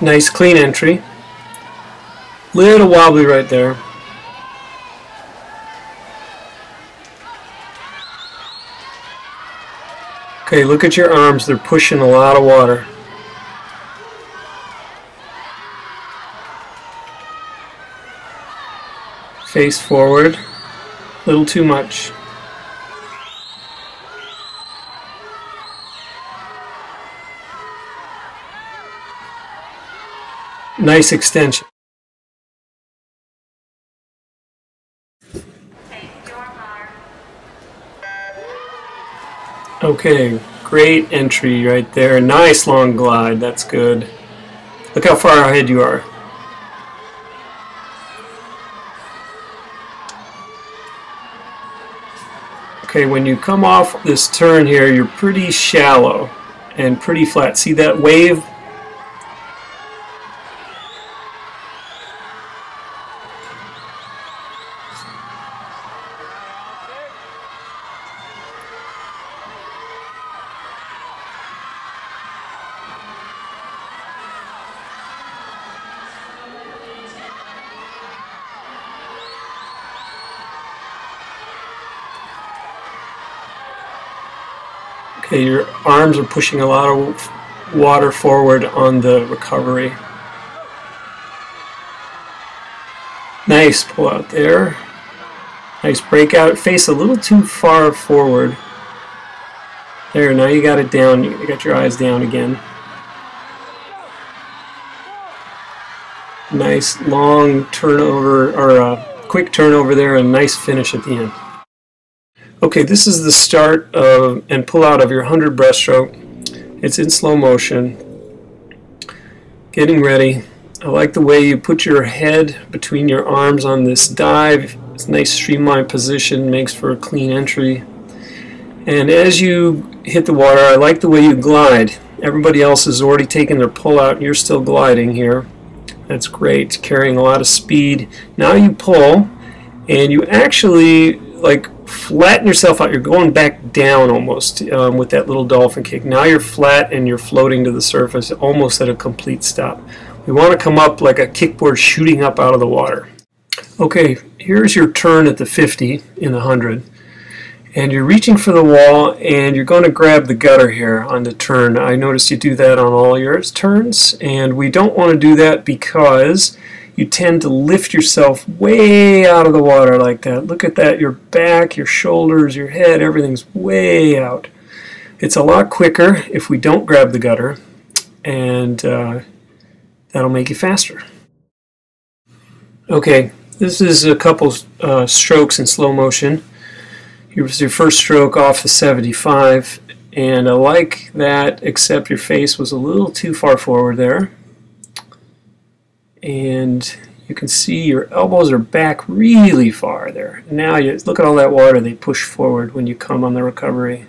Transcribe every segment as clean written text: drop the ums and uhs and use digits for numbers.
Nice clean entry. Little wobbly right there. Okay, look at your arms. They're pushing a lot of water. Face forward. A little too much. Nice extension. Okay, great entry right there. Nice long glide. That's good. Look how far ahead you are. Okay, when you come off this turn here, you're pretty shallow and pretty flat. See that wave? Okay, your arms are pushing a lot of water forward on the recovery. Nice pull out there. Nice breakout. Face a little too far forward. There, now you got it down. You got your eyes down again. Nice long turnover, or quick turnover there, and nice finish at the end. Okay, this is the start of and pull out of your 100 breaststroke. It's in slow motion. Getting ready. I like the way you put your head between your arms on this dive. It's a nice streamlined position, makes for a clean entry. And as you hit the water, I like the way you glide. Everybody else has already taken their pull out and you're still gliding here. That's great, carrying a lot of speed. Now you pull and you actually like flatten yourself out. You're going back down almost with that little dolphin kick. Now you're flat and you're floating to the surface almost at a complete stop. We want to come up like a kickboard shooting up out of the water. Okay, here's your turn at the 50 in the 100. And you're reaching for the wall and you're going to grab the gutter here on the turn. I noticed you do that on all your turns, and we don't want to do that because you tend to lift yourself way out of the water like that. Look at that, your back, your shoulders, your head, everything's way out. It's a lot quicker if we don't grab the gutter, and that'll make you faster. Okay, this is a couple strokes in slow motion. Here's your first stroke off the 75, and I like that, except your face was a little too far forward there. And you can see your elbows are back really far there. Now you look at all that water they push forward when you come on the recovery.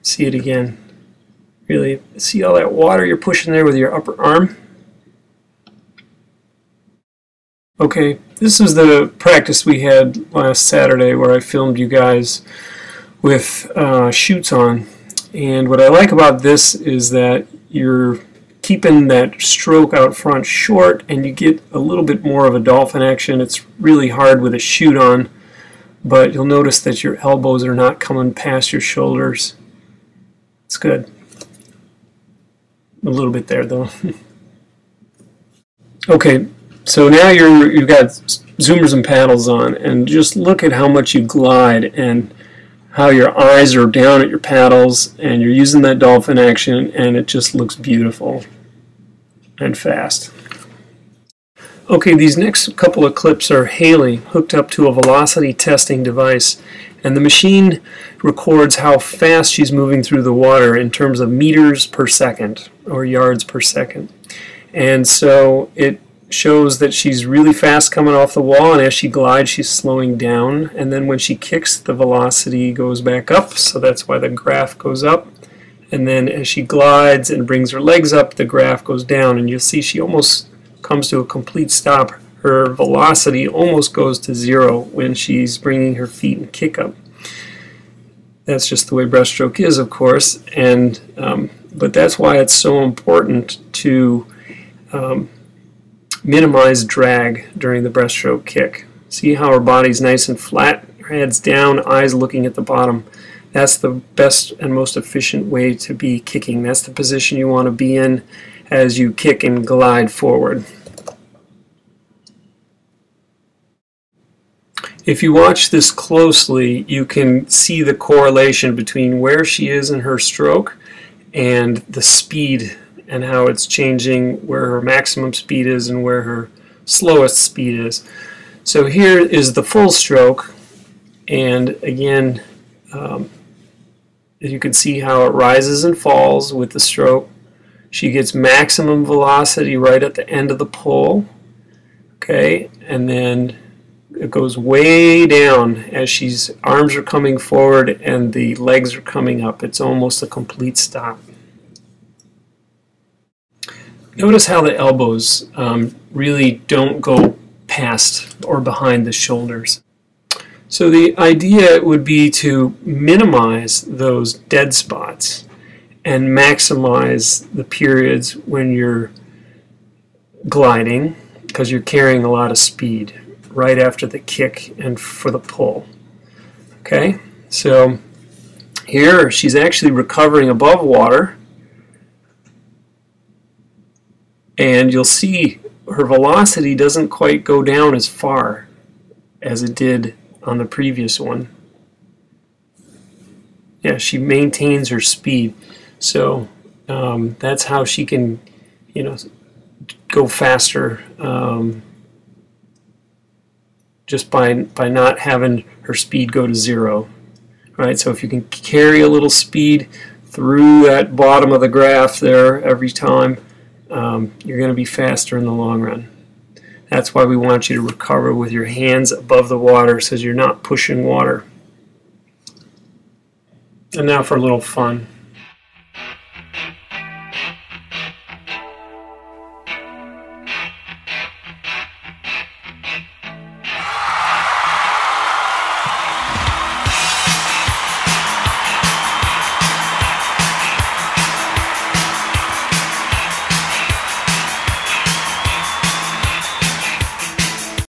See it again. Really see all that water you're pushing there with your upper arm? Okay, this is the practice we had last Saturday where I filmed you guys with chutes on. And what I like about this is that you're keeping that stroke out front short and you get a little bit more of a dolphin action. It's really hard with a chute on, but you'll notice that your elbows are not coming past your shoulders. It's good. A little bit there though. Okay, so now you've got zoomers and paddles on, and just look at how much you glide and how your eyes are down at your paddles, and you're using that dolphin action, and it just looks beautiful and fast. Okay, these next couple of clips are Haley hooked up to a velocity testing device, and the machine records how fast she's moving through the water in terms of meters per second or yards per second. And so it shows that she's really fast coming off the wall, and as she glides she's slowing down, and then when she kicks the velocity goes back up, so that's why the graph goes up. And then as she glides and brings her legs up, the graph goes down, and you'll see she almost comes to a complete stop. Her velocity almost goes to zero when she's bringing her feet and kick up. That's just the way breaststroke is, of course, and but that's why it's so important to minimize drag during the breaststroke kick. See how her body's nice and flat, her head's down, eyes looking at the bottom. That's the best and most efficient way to be kicking. That's the position you want to be in as you kick and glide forward. If you watch this closely, you can see the correlation between where she is in her stroke and the speed and how it's changing, where her maximum speed is and where her slowest speed is. So here is the full stroke, and again, you can see how it rises and falls with the stroke. She gets maximum velocity right at the end of the pull, okay, and then it goes way down as she's arms are coming forward and the legs are coming up. It's almost a complete stop. Notice how the elbows really don't go past or behind the shoulders. So the idea would be to minimize those dead spots and maximize the periods when you're gliding, because you're carrying a lot of speed right after the kick and for the pull. Okay, so here she's actually recovering above water, and you'll see her velocity doesn't quite go down as far as it did on the previous one. Yeah, she maintains her speed, so that's how she can, you know, go faster just by not having her speed go to zero. Right, so if you can carry a little speed through that bottom of the graph there every time, you're going to be faster in the long run. That's why we want you to recover with your hands above the water so you're not pushing water. And now for a little fun.